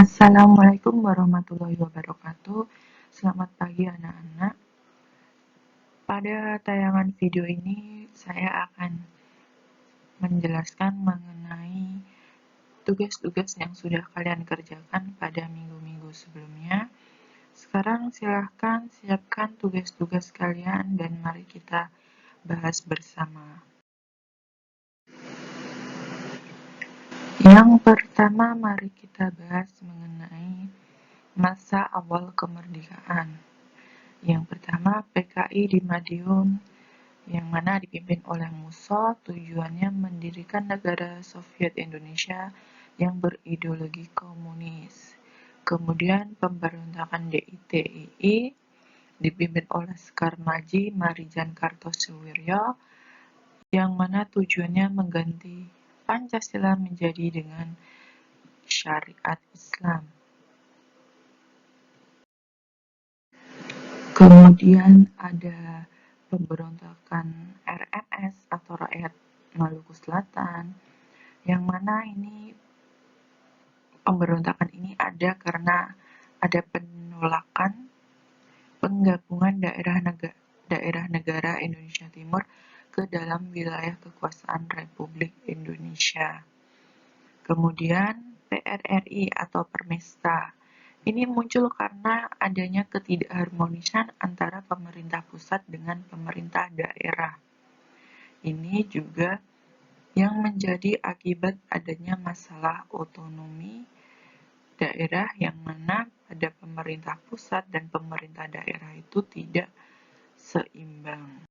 Assalamualaikum warahmatullahi wabarakatuh. Selamat pagi anak-anak. Pada tayangan video ini saya akan menjelaskan mengenai tugas-tugas yang sudah kalian kerjakan pada minggu-minggu sebelumnya. Sekarang silahkan siapkan tugas-tugas kalian dan mari kita bahas bersama. Yang pertama, mari kita bahas mengenai masa awal kemerdekaan. Yang pertama, PKI di Madiun, yang mana dipimpin oleh Musso, tujuannya mendirikan negara Soviet Indonesia yang berideologi komunis. Kemudian pemberontakan DITII dipimpin oleh Sekar Maji Marijan Kartosuwiryo, yang mana tujuannya mengganti Pancasila menjadi dengan syariat Islam. Kemudian ada pemberontakan RMS atau Rakyat Maluku Selatan, yang mana ini pemberontakan ini ada karena ada penolakan penggabungan daerah negara Indonesia Timur ke dalam wilayah kekuasaan Republik Indonesia. Kemudian PRRI atau Permesta. Ini muncul karena adanya ketidakharmonisan antara pemerintah pusat dengan pemerintah daerah. Ini juga yang menjadi akibat adanya masalah otonomi daerah yang mana pada pemerintah pusat dan pemerintah daerah itu tidak seimbang.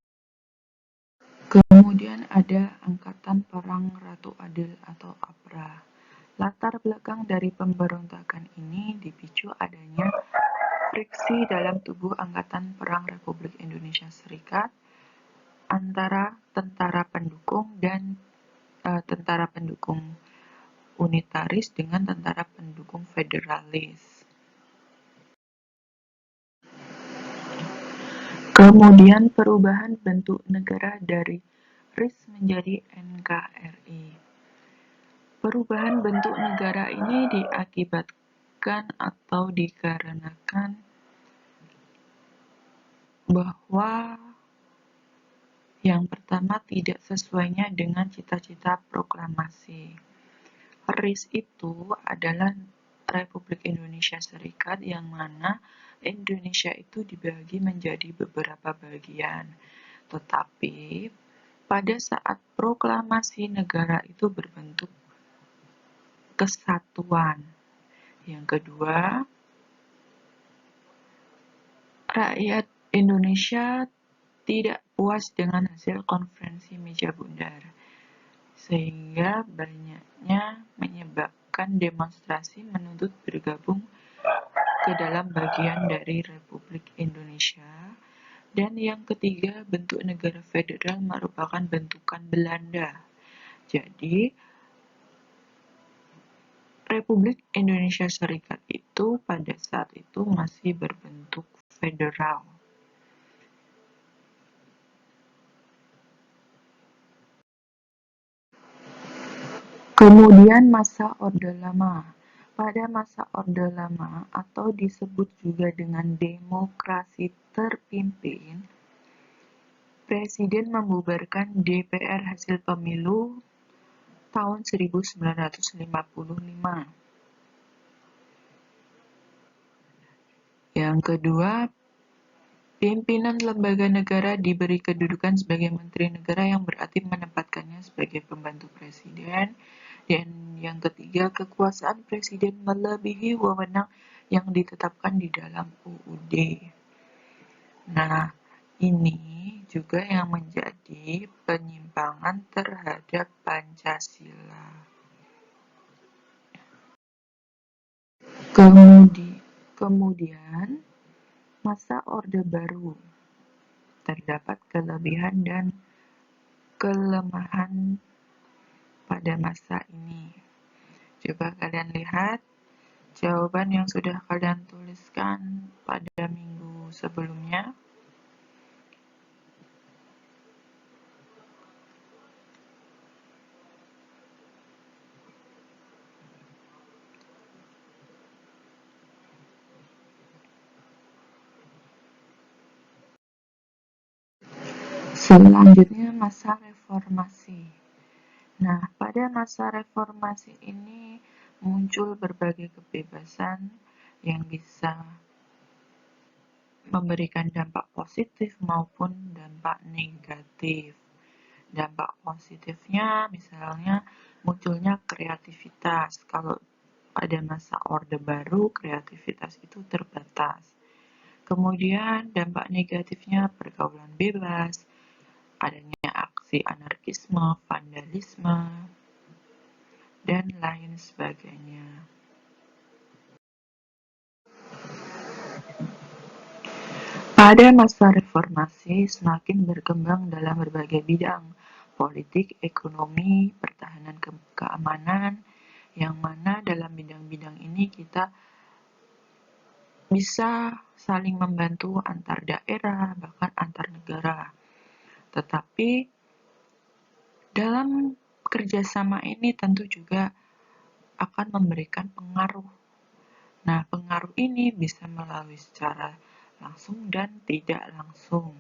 Kemudian ada Angkatan Perang Ratu Adil atau APRA. Latar belakang dari pemberontakan ini dipicu adanya friksi dalam tubuh Angkatan Perang Republik Indonesia Serikat antara tentara pendukung dan tentara pendukung unitaris dengan tentara pendukung federalis. Kemudian perubahan bentuk negara dari RIS menjadi NKRI. Perubahan bentuk negara ini diakibatkan atau dikarenakan bahwa yang pertama tidak sesuainya dengan cita-cita proklamasi. RIS itu adalah Republik Indonesia Serikat yang mana Indonesia itu dibagi menjadi beberapa bagian. Tetapi pada saat proklamasi negara itu berbentuk kesatuan. Yang kedua, rakyat Indonesia tidak puas dengan hasil konferensi meja bundar, sehingga banyaknya menyebabkan demonstrasi menuntut bergabung ke dalam bagian dari Republik Indonesia. Dan yang ketiga, bentuk negara federal merupakan bentukan Belanda. Jadi, Republik Indonesia Serikat itu pada saat itu masih berbentuk federal. Kemudian masa Orde Lama. Pada masa Orde Lama atau disebut juga dengan demokrasi terpimpin, Presiden membubarkan DPR hasil pemilu tahun 1955. Yang kedua, pimpinan lembaga negara diberi kedudukan sebagai menteri negara yang berarti menempatkannya sebagai pembantu presiden. Dan yang ketiga, kekuasaan presiden melebihi wewenang yang ditetapkan di dalam UUD. Nah, ini juga yang menjadi penyimpangan terhadap Pancasila. Kemudian, masa Orde Baru. Terdapat kelebihan dan kelemahan pada masa ini. Coba kalian lihat jawaban yang sudah kalian tuliskan pada minggu sebelumnya. Selanjutnya masa reformasi. Nah, pada masa reformasi ini muncul berbagai kebebasan yang bisa memberikan dampak positif maupun dampak negatif. Dampak positifnya misalnya munculnya kreativitas. Kalau pada masa Orde Baru, kreativitas itu terbatas. Kemudian dampak negatifnya pergaulan bebas, adanya aksi anarkisme, vandalisme, dan lain sebagainya. Pada masa reformasi semakin berkembang dalam berbagai bidang, politik, ekonomi, pertahanan keamanan, yang mana dalam bidang-bidang ini kita bisa saling membantu antar daerah, bahkan antar negara. Tetapi dalam kerjasama ini tentu juga akan memberikan pengaruh. Nah, pengaruh ini bisa melalui secara langsung dan tidak langsung.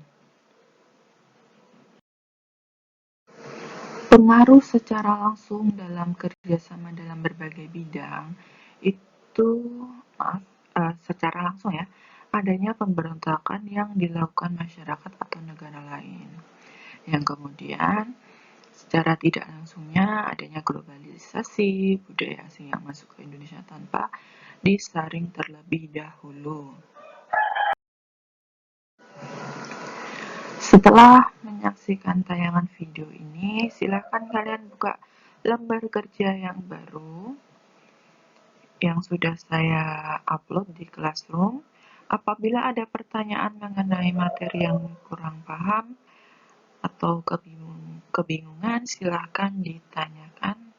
Pengaruh secara langsung dalam kerjasama dalam berbagai bidang itu, secara langsung ya, adanya pemberontakan yang dilakukan masyarakat atau negara lain. Yang kemudian secara tidak langsungnya adanya globalisasi budaya asing yang masuk ke Indonesia tanpa disaring terlebih dahulu. Setelah menyaksikan tayangan video ini, silakan kalian buka lembar kerja yang baru yang sudah saya upload di Classroom. Apabila ada pertanyaan mengenai materi yang kurang paham atau kebingungan, silakan ditanyakan